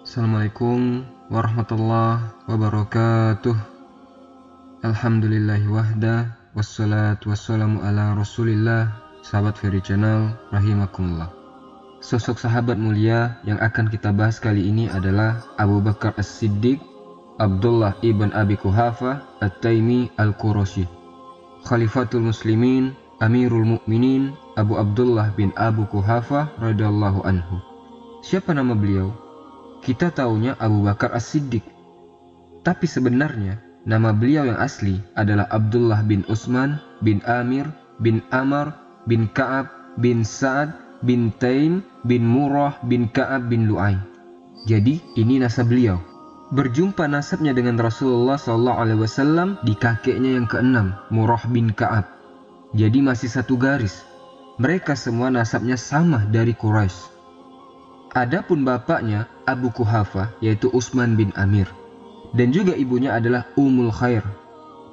Assalamualaikum warahmatullahi wabarakatuh. Alhamdulillahi wahda, wassalatu wassalamu ala rasulillah. Sahabat Ferry Channel, rahimakumullah. Sosok sahabat mulia yang akan kita bahas kali ini adalah Abu Bakar As-Siddiq Abdullah ibn Abi Quhafah At-Taimi Al-Qurashi, Khalifatul Muslimin, Amirul Mukminin, Abu Abdullah bin Abu Quhafah radhiyallahu anhu. Siapa nama beliau? Kita taunya Abu Bakar As-Siddiq. Tapi sebenarnya nama beliau yang asli adalah Abdullah bin Utsman bin Amir bin Amr bin Ka'ab bin Sa'ad bin Taim bin Murrah bin Ka'ab bin Lu'ay. Jadi ini nasab beliau. Berjumpa nasabnya dengan Rasulullah SAW di kakeknya yang keenam, Murrah bin Ka'ab. Jadi masih satu garis. Mereka semua nasabnya sama dari Quraisy. Adapun bapaknya Abu Quhafah yaitu Utsman bin Amir, dan juga ibunya adalah Ummul Khair.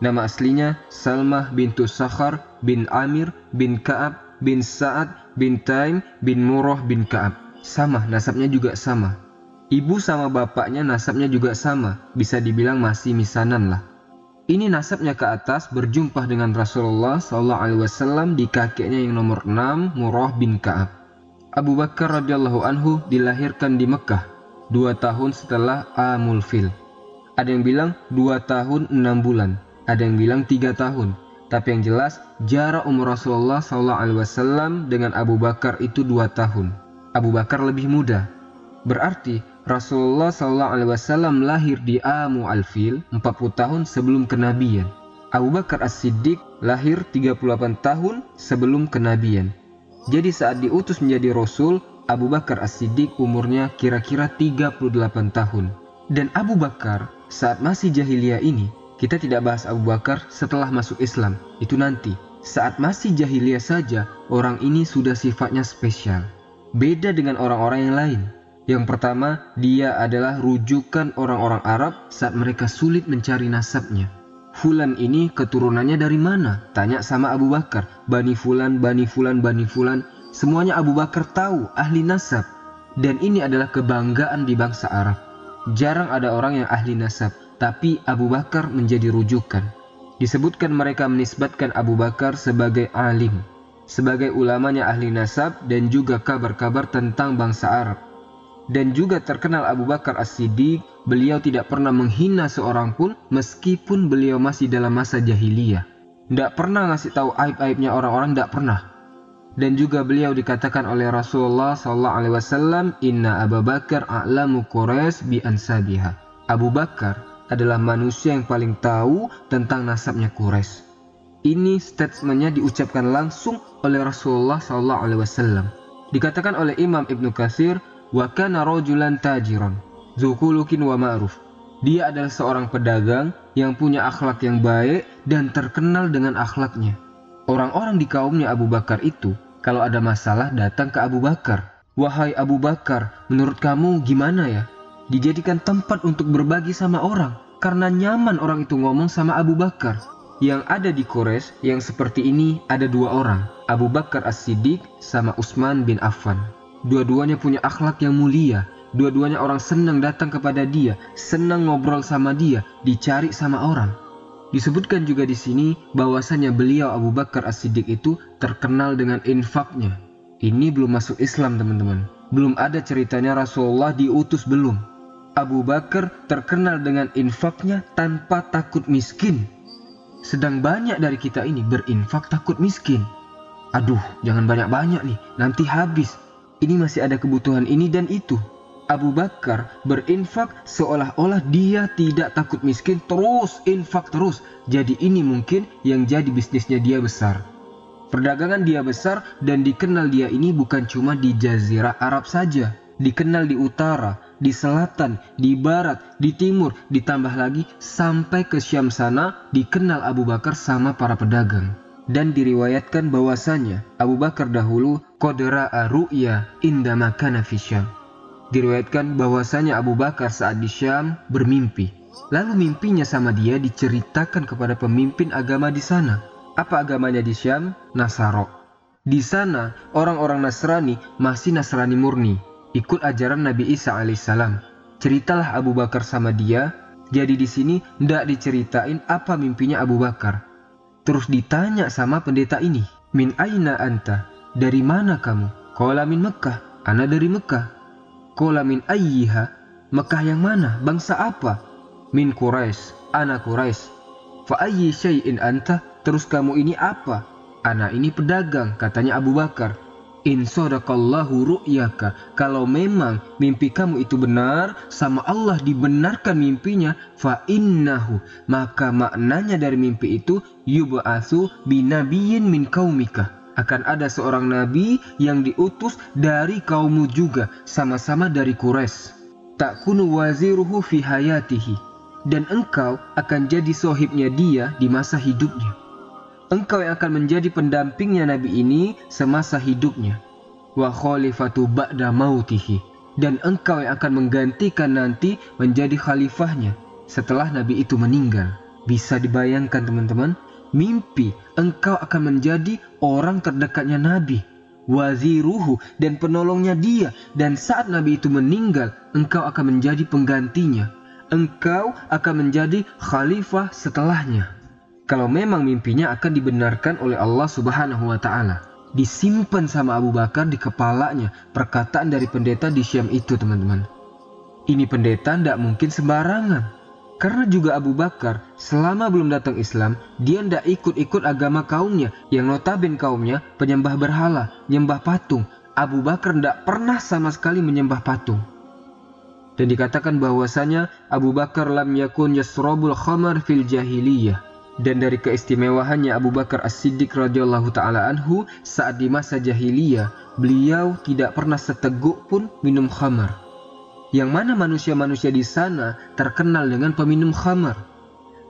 Nama aslinya Salmah bintu Sakhar bin Amir bin Ka'ab bin Sa'ad bin Taim bin Murrah bin Ka'ab. Sama, nasabnya juga sama. Ibu sama bapaknya nasabnya juga sama, bisa dibilang masih misanan lah. Ini nasabnya ke atas berjumpa dengan Rasulullah SAW di kakeknya yang nomor 6, Murrah bin Ka'ab. Abu Bakar radhiyallahu anhu dilahirkan di Mekah 2 tahun setelah Amul Fil. Ada yang bilang 2 tahun 6 bulan, ada yang bilang 3 tahun. Tapi yang jelas jarak umur Rasulullah SAW dengan Abu Bakar itu 2 tahun. Abu Bakar lebih muda. Berarti Rasulullah SAW lahir di Amul Fil 40 tahun sebelum kenabian. Abu Bakar As-Siddiq lahir 38 tahun sebelum kenabian. Jadi saat diutus menjadi Rasul, Abu Bakar As-Siddiq umurnya kira-kira 38 tahun. Dan Abu Bakar saat masih jahiliyah ini, kita tidak bahas Abu Bakar setelah masuk Islam, itu nanti. Saat masih jahiliyah saja, orang ini sudah sifatnya spesial. Beda dengan orang-orang yang lain. Yang pertama, dia adalah rujukan orang-orang Arab saat mereka sulit mencari nasabnya. Fulan ini keturunannya dari mana? Tanya sama Abu Bakar. Bani Fulan, Bani Fulan, Bani Fulan. Semuanya Abu Bakar tahu, ahli nasab. Dan ini adalah kebanggaan di bangsa Arab. Jarang ada orang yang ahli nasab, tapi Abu Bakar menjadi rujukan. Disebutkan mereka menisbatkan Abu Bakar sebagai alim, sebagai ulamanya ahli nasab dan juga kabar-kabar tentang bangsa Arab. Dan juga terkenal Abu Bakar As-Siddiq, beliau tidak pernah menghina seorang pun meskipun beliau masih dalam masa jahiliyah. Tidak pernah ngasih tahu aib-aibnya orang-orang, tidak pernah. Dan juga beliau dikatakan oleh Rasulullah SAW, Inna Abu Bakar a'lamu Quraisy bi ansabiha. Abu Bakar adalah manusia yang paling tahu tentang nasabnya Quraisy. Ini statementnya diucapkan langsung oleh Rasulullah SAW. Dikatakan oleh Imam Ibnu Katsir, wa kana rajulan tajiran dzukulukin wa ma'ruf. Dia adalah seorang pedagang yang punya akhlak yang baik dan terkenal dengan akhlaknya. Orang-orang di kaumnya Abu Bakar itu kalau ada masalah datang ke Abu Bakar. Wahai Abu Bakar, menurut kamu gimana ya? Dijadikan tempat untuk berbagi sama orang karena nyaman orang itu ngomong sama Abu Bakar. Yang ada di Quraisy yang seperti ini ada 2 orang, Abu Bakar As-Siddiq sama Utsman bin Affan. Dua-duanya punya akhlak yang mulia. Dua-duanya orang senang datang kepada dia, senang ngobrol sama dia, dicari sama orang. Disebutkan juga di sini bahwasanya beliau Abu Bakar As-Siddiq itu terkenal dengan infaknya. Ini belum masuk Islam, teman-teman. Belum ada ceritanya Rasulullah diutus, belum. Abu Bakar terkenal dengan infaknya tanpa takut miskin. Sedang banyak dari kita ini berinfak takut miskin. Aduh, jangan banyak-banyak nih, nanti habis. Ini masih ada kebutuhan ini dan itu. Abu Bakar berinfak seolah-olah dia tidak takut miskin, terus infak terus. Jadi ini mungkin yang jadi bisnisnya dia besar. Perdagangan dia besar dan dikenal dia ini bukan cuma di Jazirah Arab saja. Dikenal di utara, di selatan, di barat, di timur, ditambah lagi sampai ke Syam sana dikenal Abu Bakar sama para pedagang. Dan diriwayatkan bahwasanya Abu Bakar dahulu qad ra'a ru'ya indama kana fi Syam. Diriwayatkan bahwasanya Abu Bakar saat di Syam bermimpi. Lalu mimpinya sama dia diceritakan kepada pemimpin agama di sana. Apa agamanya di Syam? Nasara. Di sana orang-orang Nasrani masih Nasrani murni, ikut ajaran Nabi Isa alaihissalam. Ceritalah Abu Bakar sama dia. Jadi di sini ndak diceritain apa mimpinya Abu Bakar. Terus ditanya sama pendeta ini, min aina anta? Dari mana kamu? Qala min Mekkah. Ana dari Mekkah. Qala min ayyiha? Mekkah yang mana? Bangsa apa? Min Quraisy. Ana Quraisy. Fa ayyi syai'in anta? Terus kamu ini apa? Ana ini pedagang, katanya Abu Bakar. In sadaqallahu ru'yaka, kalau memang mimpi kamu itu benar, sama Allah dibenarkan mimpinya, fa innahu, maka maknanya dari mimpi itu yub'atsu binabiyyin min qaumika, akan ada seorang nabi yang diutus dari kaummu juga, sama-sama dari Quraisy. Takunu waziruhu fi hayatihi, dan engkau akan jadi sohibnya dia di masa hidupnya. Engkau yang akan menjadi pendampingnya Nabi ini semasa hidupnya. Wa khalifatu ba'da mautihi, dan engkau yang akan menggantikan nanti menjadi khalifahnya setelah Nabi itu meninggal. Bisa dibayangkan teman-teman, mimpi engkau akan menjadi orang terdekatnya Nabi, waziruhu, dan penolongnya dia, dan saat Nabi itu meninggal engkau akan menjadi penggantinya. Engkau akan menjadi khalifah setelahnya. Kalau memang mimpinya akan dibenarkan oleh Allah Subhanahu wa Ta'ala. Disimpan sama Abu Bakar di kepalanya perkataan dari pendeta di Syam itu, teman-teman. Ini pendeta tidak mungkin sembarangan. Karena juga Abu Bakar selama belum datang Islam, dia tidak ikut-ikut agama kaumnya yang notabene kaumnya penyembah berhala, nyembah patung. Abu Bakar tidak pernah sama sekali menyembah patung. Dan dikatakan bahwasanya Abu Bakar lam yakun yasrabul khamar fil jahiliyah. Dan dari keistimewaannya Abu Bakar As-Siddiq radhiyallahu ta'ala anhu, saat di masa jahiliyah beliau tidak pernah seteguk pun minum khamar. Yang mana manusia-manusia di sana terkenal dengan peminum khamar.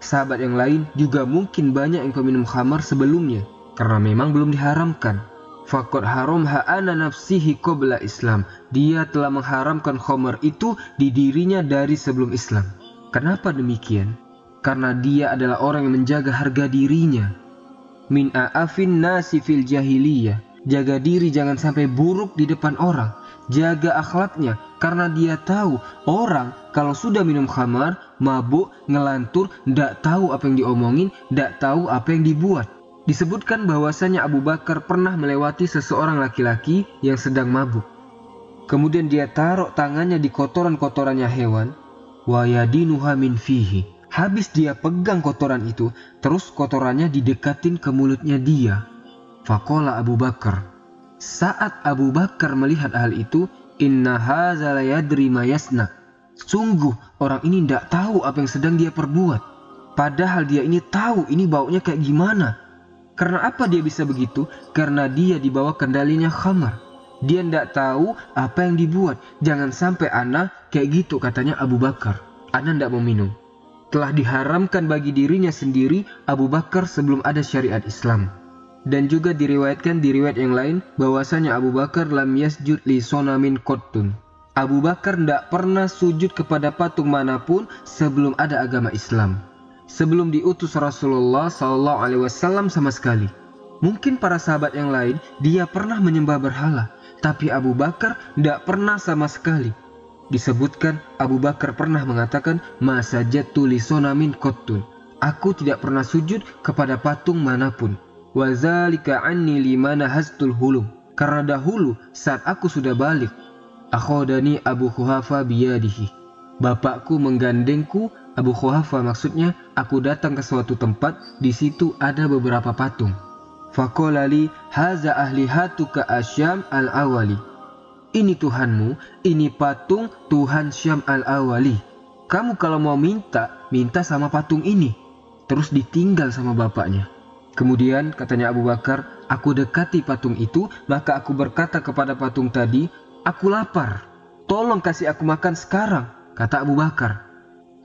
Sahabat yang lain juga mungkin banyak yang peminum khamar sebelumnya, karena memang belum diharamkan. Faqad haramha ana nafsihi qabla Islam. Dia telah mengharamkan khamar itu di dirinya dari sebelum Islam. Kenapa demikian? Karena dia adalah orang yang menjaga harga dirinya. Min a'afin nasi fil jahiliyah. Jaga diri jangan sampai buruk di depan orang. Jaga akhlaknya, karena dia tahu orang kalau sudah minum khamar, mabuk, ngelantur, ndak tahu apa yang diomongin, ndak tahu apa yang dibuat. Disebutkan bahwasanya Abu Bakar pernah melewati seseorang laki-laki yang sedang mabuk. Kemudian dia taruh tangannya di kotoran-kotorannya hewan. Wa yadinuha min fihi. Habis dia pegang kotoran itu, terus kotorannya didekatin ke mulutnya dia. Faqala Abu Bakar. Saat Abu Bakar melihat hal itu, inna hadza la yadri ma yasna. Sungguh orang ini tidak tahu apa yang sedang dia perbuat. Padahal dia ini tahu ini baunya kayak gimana. Karena apa dia bisa begitu? Karena dia di bawah kendalinya khamar. Dia tidak tahu apa yang dibuat. Jangan sampai ana kayak gitu, katanya Abu Bakar. Ana tidak mau minum. Telah diharamkan bagi dirinya sendiri Abu Bakar sebelum ada syariat Islam. Dan juga diriwayatkan di riwayat yang lain bahwasanya Abu Bakar lam yasjud li sonamin qattun. Abu Bakar tidak pernah sujud kepada patung manapun sebelum ada agama Islam. Sebelum diutus Rasulullah SAW sama sekali. Mungkin para sahabat yang lain dia pernah menyembah berhala, tapi Abu Bakar tidak pernah sama sekali. Disebutkan Abu Bakar pernah mengatakan, ma sajadtu li sonamin qattun. Aku tidak pernah sujud kepada patung manapun. Wa zalika anni limana hastul hulum. Karena dahulu saat aku sudah balik, akhodani Abu Quhafa biyadihi. Bapakku menggandengku, Abu Quhafa maksudnya, aku datang ke suatu tempat, di situ ada beberapa patung. Faqala li haza ahlihatuka asyam al-awali. Ini Tuhanmu, ini patung Tuhan Syam al-Awali. Kamu kalau mau minta, minta sama patung ini. Terus ditinggal sama bapaknya. Kemudian katanya Abu Bakar, aku dekati patung itu, maka aku berkata kepada patung tadi, aku lapar, tolong kasih aku makan sekarang, kata Abu Bakar.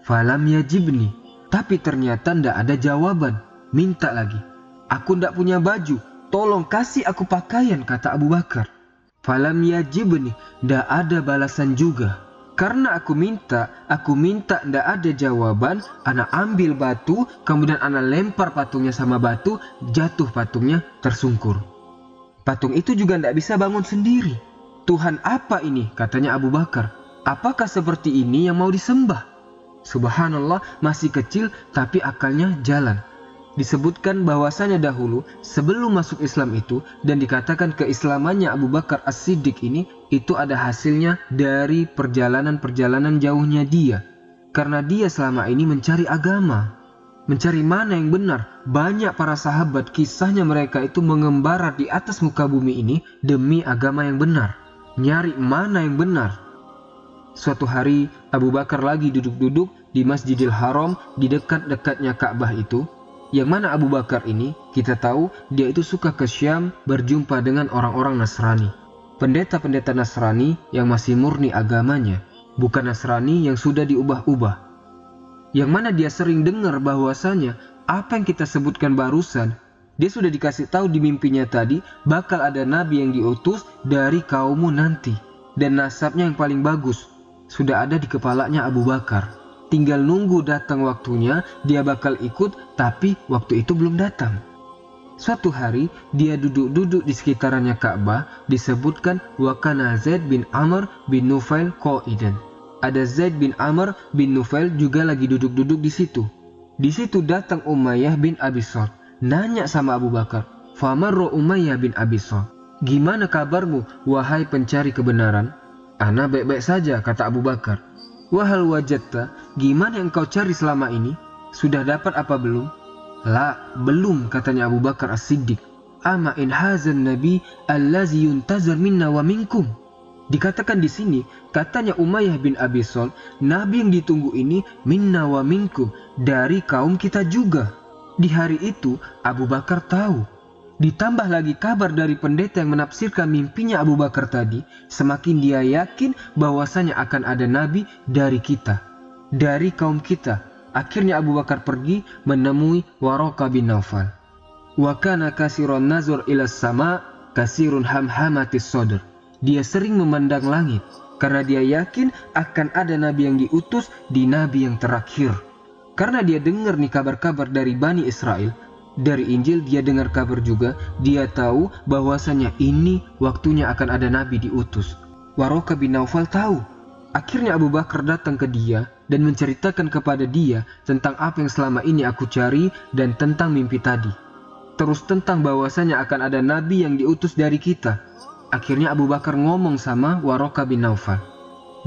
Falam yajibni, tapi ternyata ndak ada jawaban. Minta lagi, aku ndak punya baju, tolong kasih aku pakaian, kata Abu Bakar. Falam yajibni, ndak ada balasan juga. Karena aku minta ndak ada jawaban, ana ambil batu, kemudian ana lempar patungnya sama batu, jatuh patungnya tersungkur. Patung itu juga ndak bisa bangun sendiri. Tuhan apa ini? Katanya Abu Bakar. Apakah seperti ini yang mau disembah? Subhanallah, masih kecil tapi akalnya jalan. Disebutkan bahwasanya dahulu sebelum masuk Islam itu dan dikatakan keislamannya Abu Bakar As-Siddiq ini itu ada hasilnya dari perjalanan-perjalanan jauhnya dia. Karena dia selama ini mencari agama, mencari mana yang benar. Banyak para sahabat kisahnya mereka itu mengembara di atas muka bumi ini demi agama yang benar, nyari mana yang benar. Suatu hari Abu Bakar lagi duduk-duduk di Masjidil Haram di dekat-dekatnya Ka'bah itu. Yang mana Abu Bakar ini kita tahu dia itu suka ke Syam berjumpa dengan orang-orang Nasrani. Pendeta-pendeta Nasrani yang masih murni agamanya, bukan Nasrani yang sudah diubah-ubah. Yang mana dia sering dengar bahwasanya apa yang kita sebutkan barusan, dia sudah dikasih tahu di mimpinya tadi bakal ada nabi yang diutus dari kaummu nanti. Dan nasabnya yang paling bagus sudah ada di kepalanya Abu Bakar. Tinggal nunggu datang waktunya, dia bakal ikut, tapi waktu itu belum datang. Suatu hari, dia duduk-duduk di sekitarannya Ka'bah, disebutkan wakana Zaid bin Amr bin Nufail qa'idan. Ada Zaid bin Amr bin Nufail juga lagi duduk-duduk di situ. Di situ datang Umayyah bin Abi Salt, nanya sama Abu Bakar, "Famarra Umayyah bin Abi Salt, gimana kabarmu, wahai pencari kebenaran?" "Ana baik-baik saja," kata Abu Bakar. "Wahal wajatta, gimana yang kau cari selama ini? Sudah dapat apa belum?" "La, belum," katanya Abu Bakar As-Siddiq. "Ama in hazan nabi allazi yuntazar minna wa minkum." Dikatakan di sini, katanya Umayyah bin Abi Salt, nabi yang ditunggu ini minna wa minkum, dari kaum kita juga. Di hari itu Abu Bakar tahu. Ditambah lagi kabar dari pendeta yang menafsirkan mimpinya Abu Bakar tadi, semakin dia yakin bahwasanya akan ada nabi dari kita, dari kaum kita. Akhirnya Abu Bakar pergi menemui Waraqah bin Naufal. Wa kana kasirun nazar ila sama, kasirun hamhamatis sadr. Dia sering memandang langit karena dia yakin akan ada nabi yang diutus di nabi yang terakhir. Karena dia dengar nih kabar-kabar dari Bani Israel. Dari Injil dia dengar kabar juga, dia tahu bahwasanya ini waktunya akan ada nabi diutus. Waraqah bin Naufal tahu. Akhirnya Abu Bakar datang ke dia dan menceritakan kepada dia tentang apa yang selama ini aku cari dan tentang mimpi tadi. Terus tentang bahwasanya akan ada nabi yang diutus dari kita. Akhirnya Abu Bakar ngomong sama Waraqah bin Naufal.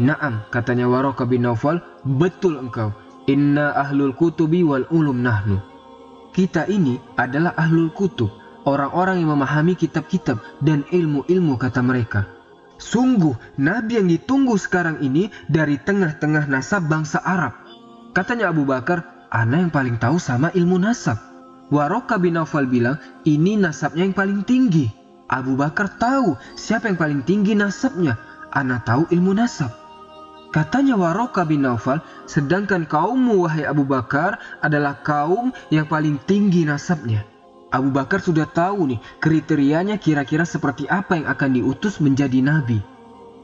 "Naam," katanya Waraqah bin Naufal, "betul engkau. Inna ahlul kutubi wal ulum nahnu." Kita ini adalah ahlul kutub, orang-orang yang memahami kitab-kitab dan ilmu-ilmu, kata mereka. Sungguh, nabi yang ditunggu sekarang ini dari tengah-tengah nasab bangsa Arab. Katanya Abu Bakar, "Ana yang paling tahu sama ilmu nasab." Waraqah bin Naufal bilang, "Ini nasabnya yang paling tinggi." Abu Bakar tahu siapa yang paling tinggi nasabnya. "Ana tahu ilmu nasab." Katanya Waraqah bin Naufal, "Sedangkan kaummu wahai Abu Bakar adalah kaum yang paling tinggi nasabnya." Abu Bakar sudah tahu nih kriterianya kira-kira seperti apa yang akan diutus menjadi nabi.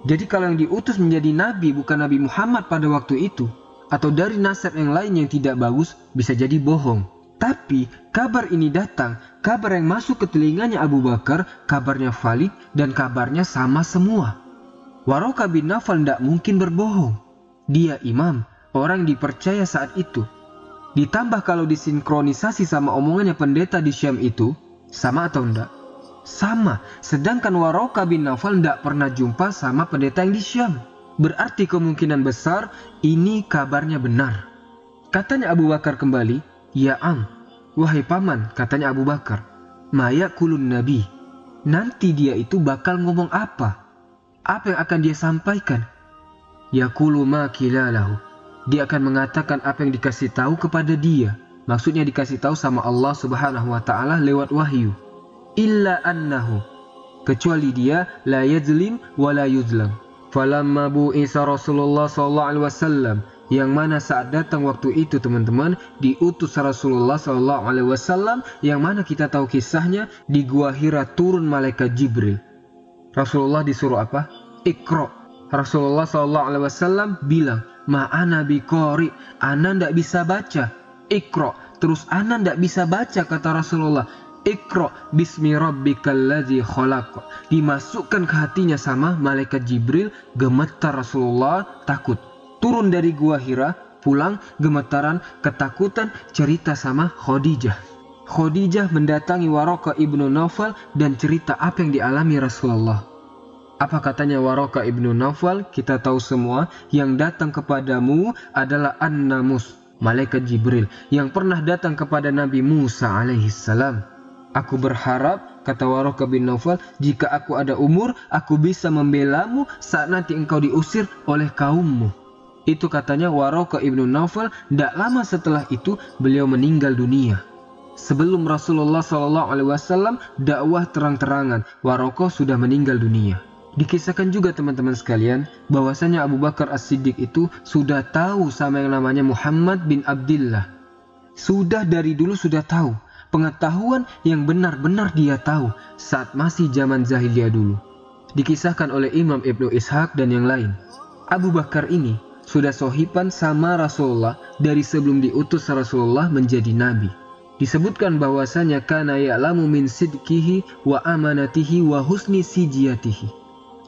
Jadi kalau yang diutus menjadi nabi bukan Nabi Muhammad pada waktu itu, atau dari nasab yang lain yang tidak bagus, bisa jadi bohong. Tapi kabar ini datang, kabar yang masuk ke telinganya Abu Bakar, kabarnya valid dan kabarnya sama semua. Waraqah bin Naufal tidak mungkin berbohong. Dia imam, orang yang dipercaya saat itu. Ditambah kalau disinkronisasi sama omongannya pendeta di Syam itu, sama atau enggak? Sama, sedangkan Waraqah bin Naufal tidak pernah jumpa sama pendeta yang di Syam. Berarti kemungkinan besar ini kabarnya benar. Katanya Abu Bakar kembali, "Ya am, wahai paman," katanya Abu Bakar, "ma yaqulun nabi." Nanti dia itu bakal ngomong apa? Apa yang akan dia sampaikan? Yaqulu ma kilalahu. Dia akan mengatakan apa yang dikasih tahu kepada dia. Maksudnya dikasih tahu sama Allah Subhanahu wa taala lewat wahyu. Illa annahu, kecuali dia la yadzlim wa la yuzlam. Falamma bu'isa Rasulullah sallallahu alaihi wasallam, yang mana saat datang waktu itu teman-teman diutus Rasulullah sallallahu alaihi wasallam, yang mana kita tahu kisahnya di Gua Hira turun malaikat Jibril. Rasulullah disuruh apa? Iqra. Rasulullah SAW bilang, "Ma'ana biqari," ana ndak bisa baca. Iqra. Terus ana ndak bisa baca, kata Rasulullah. Iqra bismi rabbikal ladzi khalaq. Dimasukkan ke hatinya sama malaikat Jibril, gemetar Rasulullah, takut. Turun dari gua Hira, pulang gemetaran, ketakutan, cerita sama Khadijah. Khadijah mendatangi Waraqah ibnu Naufal dan cerita apa yang dialami Rasulullah. Apa katanya Waraqah ibnu Naufal? Kita tahu semua, yang datang kepadamu adalah An-Namus, malaikat Jibril, yang pernah datang kepada Nabi Musa alaihissalam. Aku berharap, kata Waraqah bin Naufal, jika aku ada umur, aku bisa membelamu saat nanti engkau diusir oleh kaummu. Itu katanya Waraqah ibnu Naufal. Tidak lama setelah itu beliau meninggal dunia. Sebelum Rasulullah SAW dakwah terang-terangan, Waraqah sudah meninggal dunia. Dikisahkan juga teman-teman sekalian, bahwasanya Abu Bakar As-Siddiq itu sudah tahu sama yang namanya Muhammad bin Abdillah. Sudah dari dulu sudah tahu. Pengetahuan yang benar-benar dia tahu saat masih zaman jahiliyah dulu. Dikisahkan oleh Imam Ibnu Ishaq dan yang lain. Abu Bakar ini sudah sohiban sama Rasulullah dari sebelum diutus Rasulullah menjadi nabi. Disebutkan bahwasanya kana ya'lamu min sidqihi wa amanatihi wa husni sijiyatihi.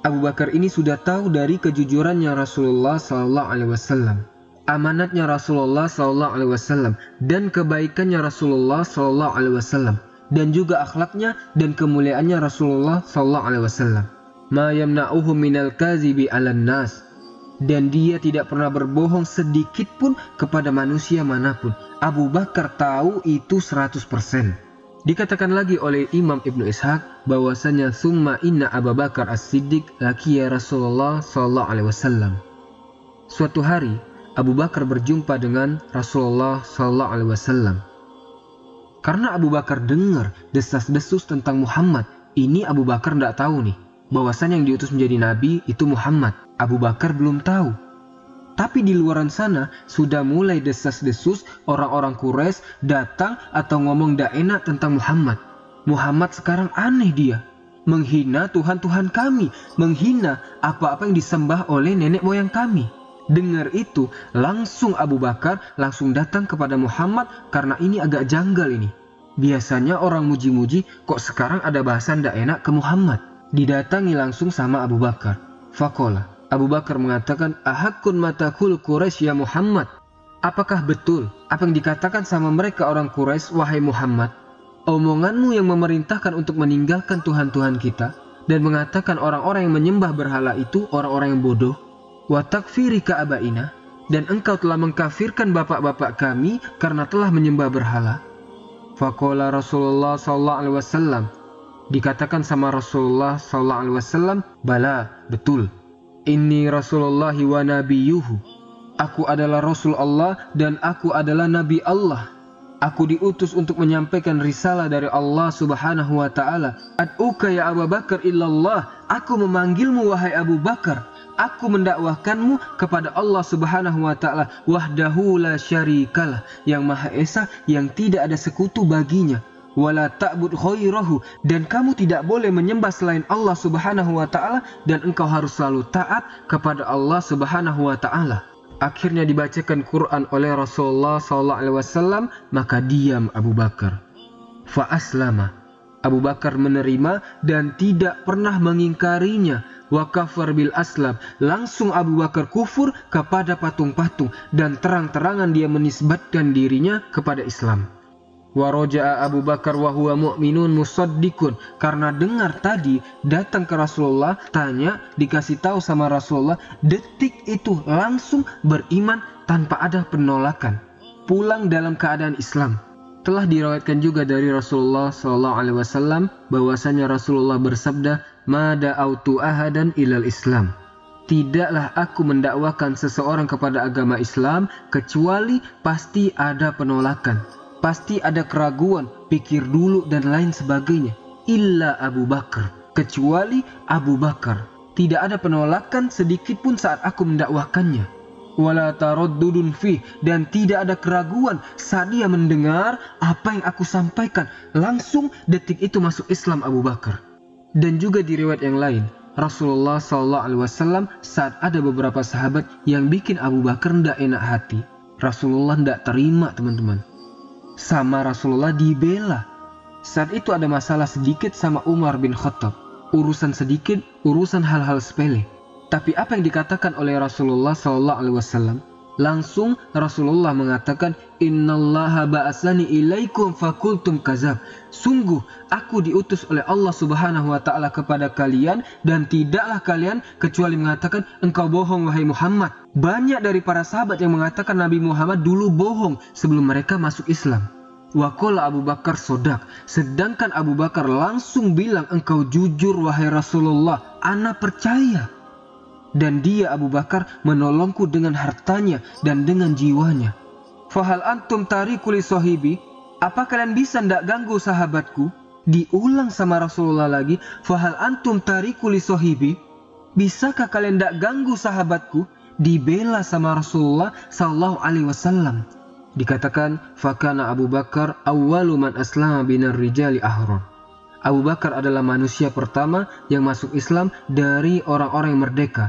Abu Bakar ini sudah tahu dari kejujurannya Rasulullah SAW, amanatnya Rasulullah SAW, dan kebaikannya Rasulullah SAW, dan juga akhlaknya dan kemuliaannya Rasulullah SAW. Ma yamna'uhu minal kazibi 'alan nas. Dan dia tidak pernah berbohong sedikit pun kepada manusia manapun. Abu Bakar tahu itu 100%. Dikatakan lagi oleh Imam Ibnu Ishaq bahwasanya summa inna Abu Bakar As-Siddiq laqiya Rasulullah SAW. Suatu hari Abu Bakar berjumpa dengan Rasulullah SAW. Karena Abu Bakar dengar desas-desus tentang Muhammad, ini Abu Bakar tidak tahu nih bahwasanya yang diutus menjadi nabi itu Muhammad. Abu Bakar belum tahu. Tapi di luaran sana sudah mulai desas-desus orang-orang Quraisy datang atau ngomong tidak enak tentang Muhammad. Muhammad sekarang aneh dia. Menghina Tuhan-Tuhan kami. Menghina apa-apa yang disembah oleh nenek moyang kami. Dengar itu langsung Abu Bakar langsung datang kepada Muhammad karena ini agak janggal ini. Biasanya orang muji-muji, kok sekarang ada bahasan tidak enak ke Muhammad. Didatangi langsung sama Abu Bakar. Faqala. Abu Bakar mengatakan, ahakun matakul Quraisy ya Muhammad. Apakah betul apa yang dikatakan sama mereka orang Quraisy, wahai Muhammad? Omonganmu yang memerintahkan untuk meninggalkan Tuhan-Tuhan kita dan mengatakan orang-orang yang menyembah berhala itu orang-orang yang bodoh. Wa takfirika abaina, dan engkau telah mengkafirkan bapak-bapak kami karena telah menyembah berhala. Faqala Rasulullah SAW. Dikatakan sama Rasulullah SAW, bala, betul. Inni Rasulullahi wa nabiyuhu. Aku adalah Rasul Allah dan aku adalah Nabi Allah. Aku diutus untuk menyampaikan risalah dari Allah Subhanahu wa ta'ala. Ad'uka ya Abu Bakar illallah. Aku memanggilmu wahai Abu Bakar. Aku mendakwahkanmu kepada Allah Subhanahu wa ta'ala. Wahdahu la syarikalah. Yang Maha Esa, yang tidak ada sekutu baginya. Wala ta'bud khairahu, dan kamu tidak boleh menyembah selain Allah Subhanahu wa ta'ala, dan engkau harus selalu taat kepada Allah Subhanahu wa ta'ala. Akhirnya dibacakan Quran oleh Rasulullah SAW, maka diam Abu Bakar. Fa aslama. Abu Bakar menerima dan tidak pernah mengingkarinya. Wa kafar bil aslam. Langsung Abu Bakar kufur kepada patung-patung dan terang-terangan dia menisbatkan dirinya kepada Islam. Wa roja'a Abu Bakar wa huwa mu'minun musaddiqun. Karena dengar tadi datang ke Rasulullah, tanya, dikasih tahu sama Rasulullah, detik itu langsung beriman tanpa ada penolakan. Pulang dalam keadaan Islam. Telah diriwayatkan juga dari Rasulullah SAW bahwasanya Rasulullah bersabda, "Ma da'autu ahadan ilal Islam." Tidaklah aku mendakwakan seseorang kepada agama Islam kecuali pasti ada penolakan. Pasti ada keraguan, pikir dulu dan lain sebagainya. Illa Abu Bakar. Kecuali Abu Bakar. Tidak ada penolakan sedikit pun saat aku mendakwakannya. Wala taraddudun fi, dan tidak ada keraguan saat dia mendengar apa yang aku sampaikan. Langsung detik itu masuk Islam Abu Bakar. Dan juga di riwayat yang lain, Rasulullah SAW saat ada beberapa sahabat yang bikin Abu Bakar tidak enak hati, Rasulullah tidak terima teman-teman. Sama Rasulullah dibela. Saat itu ada masalah sedikit sama Umar bin Khattab. Urusan sedikit, urusan hal-hal sepele. Tapi apa yang dikatakan oleh Rasulullah SAW? Langsung Rasulullah mengatakan, Innallaha ba'asani ilaikum fakultum kazab. Sungguh aku diutus oleh Allah Subhanahu wa Ta'ala kepada kalian, dan tidaklah kalian kecuali mengatakan engkau bohong wahai Muhammad. Banyak dari para sahabat yang mengatakan Nabi Muhammad dulu bohong sebelum mereka masuk Islam. Wa qala Abu Bakar sodak. Sedangkan Abu Bakar langsung bilang, engkau jujur wahai Rasulullah, ana percaya. Dan dia Abu Bakar menolongku dengan hartanya dan dengan jiwanya. Fahal antum tariku li sahibi? Apa kalian bisa ndak ganggu sahabatku? Diulang sama Rasulullah lagi, fahal antum tariku li sahibi? Bisakah kalian ndak ganggu sahabatku? Dibela sama Rasulullah sallallahu alaihi wasallam. Dikatakan, fakana Abu Bakar awwalu man aslama binar rijali ahrar. Abu Bakar adalah manusia pertama yang masuk Islam dari orang-orang yang merdeka.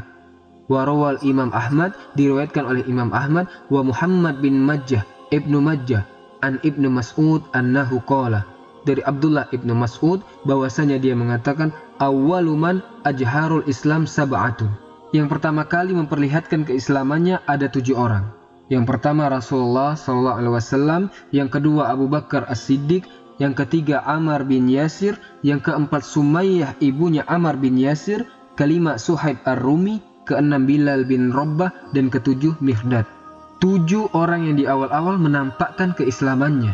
Warawal Imam Ahmad, diriwayatkan oleh Imam Ahmad, wa Muhammad bin Majah Ibnu Majah an Ibnu Mas'ud annahu qala, dari Abdullah Ibnu Mas'ud bahwasanya dia mengatakan, awwaluman ajharul Islam sab'atun. Yang pertama kali memperlihatkan keislamannya ada 7 orang. Yang pertama Rasulullah SAW, yang kedua Abu Bakar As-Siddiq, yang ketiga Ammar bin Yasir, yang keempat Sumayyah ibunya Ammar bin Yasir, kelima Suhaib Ar-Rumi, keenam Bilal bin Rabbah, dan ketujuh Miqdad. 7 orang yang di awal-awal menampakkan keislamannya.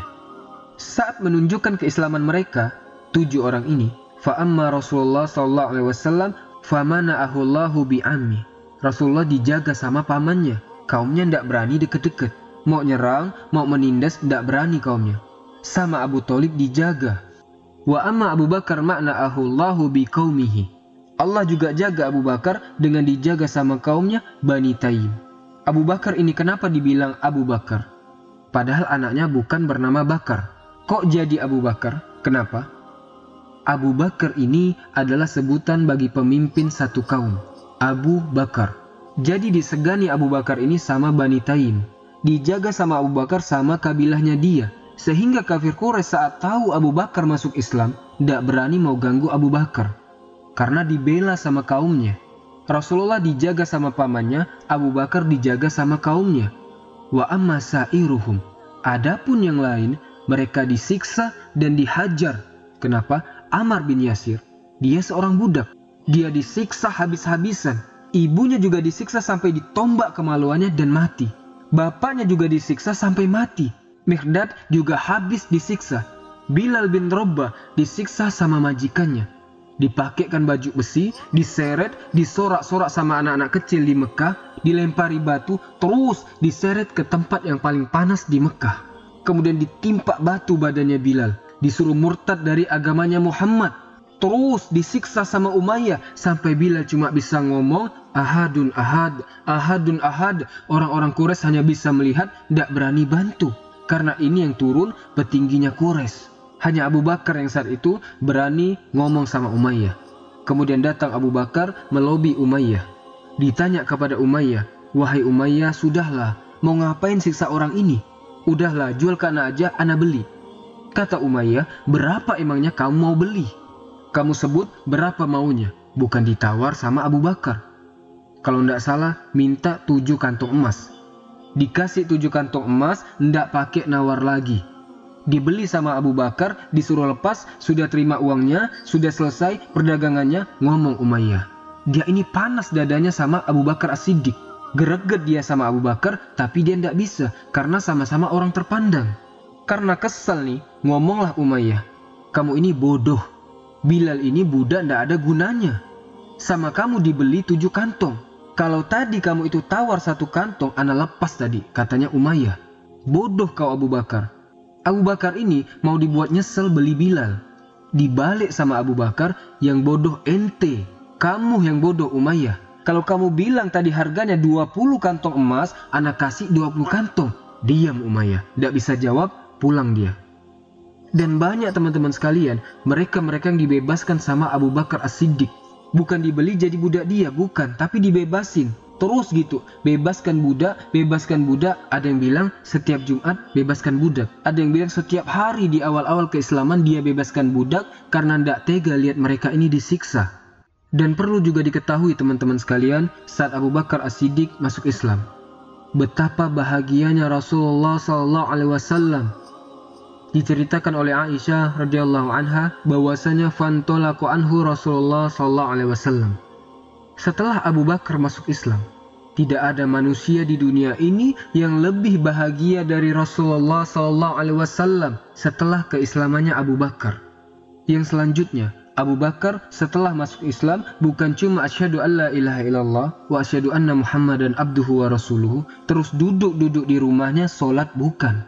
Saat menunjukkan keislaman mereka, 7 orang ini, fa'amma Rasulullah SAW famana'ahu Allahu bi'ammi. Rasulullah dijaga sama pamannya. Kaumnya ndak berani deket-deket. Mau nyerang, mau menindas, ndak berani kaumnya. Sama Abu Thalib dijaga. Wa amma Abu Bakar ma'na'ahu Allahu biqaumihi. Allah juga jaga Abu Bakar dengan dijaga sama kaumnya Bani Taim. Abu Bakar ini kenapa dibilang Abu Bakar? Padahal anaknya bukan bernama Bakar. Kok jadi Abu Bakar? Kenapa? Abu Bakar ini adalah sebutan bagi pemimpin satu kaum. Abu Bakar. Jadi disegani Abu Bakar ini sama Bani Taim. Dijaga sama Abu Bakar sama kabilahnya dia. Sehingga kafir Quraisy saat tahu Abu Bakar masuk Islam, tidak berani mau ganggu Abu Bakar. Karena dibela sama kaumnya. Rasulullah dijaga sama pamannya, Abu Bakar dijaga sama kaumnya. Wa amma sa'iruhum. Adapun yang lain, mereka disiksa dan dihajar. Kenapa? Ammar bin Yasir, dia seorang budak. Dia disiksa habis-habisan. Ibunya juga disiksa sampai ditombak kemaluannya dan mati. Bapaknya juga disiksa sampai mati. Miqdad juga habis disiksa. Bilal bin Rabbah disiksa sama majikannya. Dipakaikan baju besi, diseret, disorak-sorak sama anak-anak kecil di Mekah, dilempari batu, terus diseret ke tempat yang paling panas di Mekah. Kemudian ditimpa batu badannya Bilal, disuruh murtad dari agamanya Muhammad. Terus disiksa sama Umayyah sampai Bilal cuma bisa ngomong ahadun ahad, ahadun ahad. Orang-orang Quraisy hanya bisa melihat, tidak berani bantu. Karena ini yang turun petingginya Quraisy. Hanya Abu Bakar yang saat itu berani ngomong sama Umayyah. Kemudian datang Abu Bakar melobi Umayyah. Ditanya kepada Umayyah, wahai Umayyah, sudahlah, mau ngapain siksa orang ini? Udahlah, jual ke ana aja, ana beli. Kata Umayyah, berapa emangnya kamu mau beli? Kamu sebut berapa maunya, bukan ditawar sama Abu Bakar. Kalau ndak salah, minta 7 kantong emas. Dikasih 7 kantong emas, ndak pakai nawar lagi. Dibeli sama Abu Bakar, disuruh lepas, sudah terima uangnya, sudah selesai perdagangannya, ngomong Umayyah. Dia ini panas dadanya sama Abu Bakar As-Siddiq. Greget dia sama Abu Bakar, tapi dia ndak bisa, karena sama-sama orang terpandang. Karena kesel nih, ngomonglah Umayyah, kamu ini bodoh. Bilal ini budak ndak ada gunanya. Sama kamu dibeli 7 kantong. Kalau tadi kamu itu tawar 1 kantong, ana lepas tadi, katanya Umayyah. Bodoh kau Abu Bakar. Abu Bakar ini mau dibuat nyesel beli Bilal. Dibalik sama Abu Bakar, yang bodoh ente. Kamu yang bodoh Umayyah. Kalau kamu bilang tadi harganya 20 kantong emas, ana kasih 20 kantong. Diam Umayyah, ndak bisa jawab, pulang dia. Dan banyak teman-teman sekalian, mereka-mereka yang dibebaskan sama Abu Bakar As-Siddiq. Bukan dibeli jadi budak dia, bukan, tapi dibebasin. Terus gitu, bebaskan budak. Ada yang bilang setiap Jumat bebaskan budak. Ada yang bilang setiap hari di awal-awal keislaman dia bebaskan budak karena tidak tega lihat mereka ini disiksa. Dan perlu juga diketahui teman-teman sekalian, saat Abu Bakar As-Siddiq masuk Islam, betapa bahagianya Rasulullah SAW. Diceritakan oleh Aisyah radhiyallahu anha bahwasanya fantolaqu anhu Rasulullah SAW. Setelah Abu Bakar masuk Islam, tidak ada manusia di dunia ini yang lebih bahagia dari Rasulullah SAW setelah keislamannya Abu Bakar. Yang selanjutnya, Abu Bakar setelah masuk Islam bukan cuma asyhadu alla ilaha illallah wa asyhadu anna Muhammadan abduhu wa rasuluhu, terus duduk-duduk di rumahnya sholat, bukan.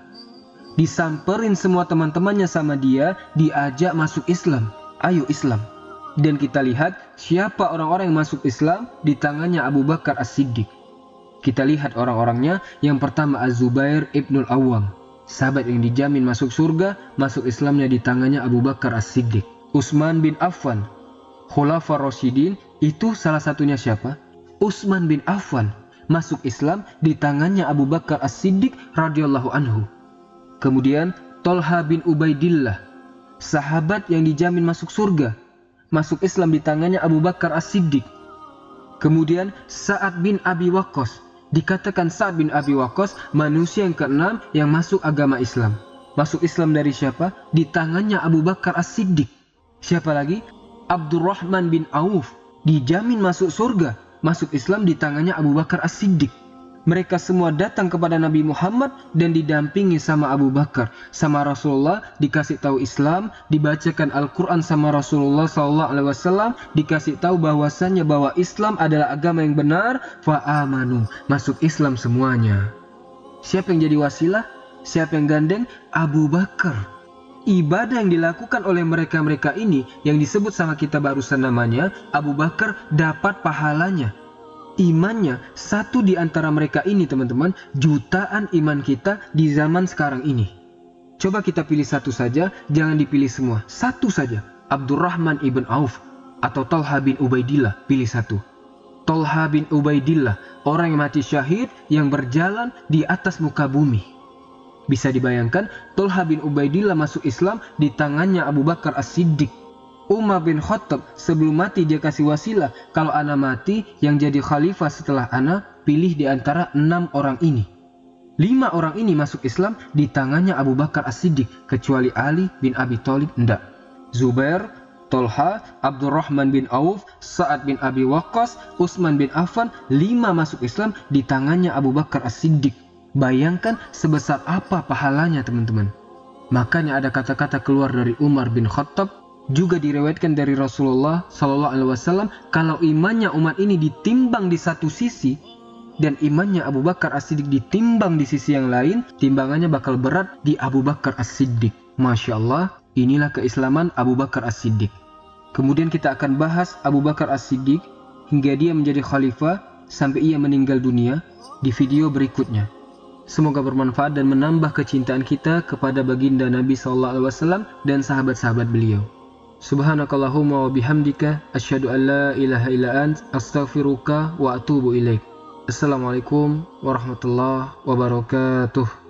Disamperin semua teman-temannya sama dia, diajak masuk Islam. Ayo Islam. Dan kita lihat siapa orang-orang yang masuk Islam di tangannya Abu Bakar As-Siddiq. Kita lihat orang-orangnya. Yang pertama Az-Zubair ibnul Awwam, sahabat yang dijamin masuk surga, masuk Islamnya di tangannya Abu Bakar As-Siddiq. Utsman bin Affan, Khulafaur Rasyidin, itu salah satunya siapa? Utsman bin Affan masuk Islam di tangannya Abu Bakar As-Siddiq radhiyallahu anhu. Kemudian Thalha bin Ubaidillah, sahabat yang dijamin masuk surga, masuk Islam di tangannya Abu Bakar As-Siddiq. Kemudian Sa'ad bin Abi Waqqas, dikatakan Sa'ad bin Abi Waqqas manusia yang keenam yang masuk agama Islam. Masuk Islam dari siapa? Di tangannya Abu Bakar As-Siddiq. Siapa lagi? Abdurrahman bin Auf, dijamin masuk surga, masuk Islam di tangannya Abu Bakar As-Siddiq. Mereka semua datang kepada Nabi Muhammad dan didampingi sama Abu Bakar, sama Rasulullah, dikasih tahu Islam, dibacakan Al-Quran sama Rasulullah SAW, dikasih tahu bahwasannya bahwa Islam adalah agama yang benar, fa'amanu, masuk Islam semuanya. Siapa yang jadi wasilah? Siapa yang gandeng? Abu Bakar. Ibadah yang dilakukan oleh mereka-mereka ini, yang disebut sama kita barusan namanya, Abu Bakar dapat pahalanya. Imannya satu di antara mereka ini teman-teman, jutaan iman kita di zaman sekarang ini. Coba kita pilih satu saja, jangan dipilih semua. Satu saja, Abdurrahman ibn Auf atau Thalha bin Ubaidillah, pilih satu. Thalha bin Ubaidillah, orang yang mati syahid yang berjalan di atas muka bumi. Bisa dibayangkan, Thalha bin Ubaidillah masuk Islam di tangannya Abu Bakar As-Siddiq. Umar bin Khattab sebelum mati dia kasih wasilah, kalau ana mati yang jadi khalifah setelah ana pilih di antara 6 orang ini. 5 orang ini masuk Islam di tangannya Abu Bakar As-Siddiq, kecuali Ali bin Abi Thalib enggak. Zubair, Thalha, Abdurrahman bin Auf, Sa'ad bin Abi Waqqas, Utsman bin Affan, 5 masuk Islam di tangannya Abu Bakar As-Siddiq. Bayangkan sebesar apa pahalanya teman-teman. Makanya ada kata-kata keluar dari Umar bin Khattab, juga direwetkan dari Rasulullah SAW, kalau imannya umat ini ditimbang di satu sisi dan imannya Abu Bakar As-Siddiq ditimbang di sisi yang lain, timbangannya bakal berat di Abu Bakar As-Siddiq. Masya Allah, inilah keislaman Abu Bakar As-Siddiq. Kemudian kita akan bahas Abu Bakar As-Siddiq hingga dia menjadi khalifah sampai ia meninggal dunia di video berikutnya. Semoga bermanfaat dan menambah kecintaan kita kepada baginda Nabi SAW dan sahabat-sahabat beliau. Subhanakallahumma wa bihamdika asyhadu an la ilaha illa ant astaghfiruka wa atubu ilaik. Assalamualaikum warahmatullahi wabarakatuh.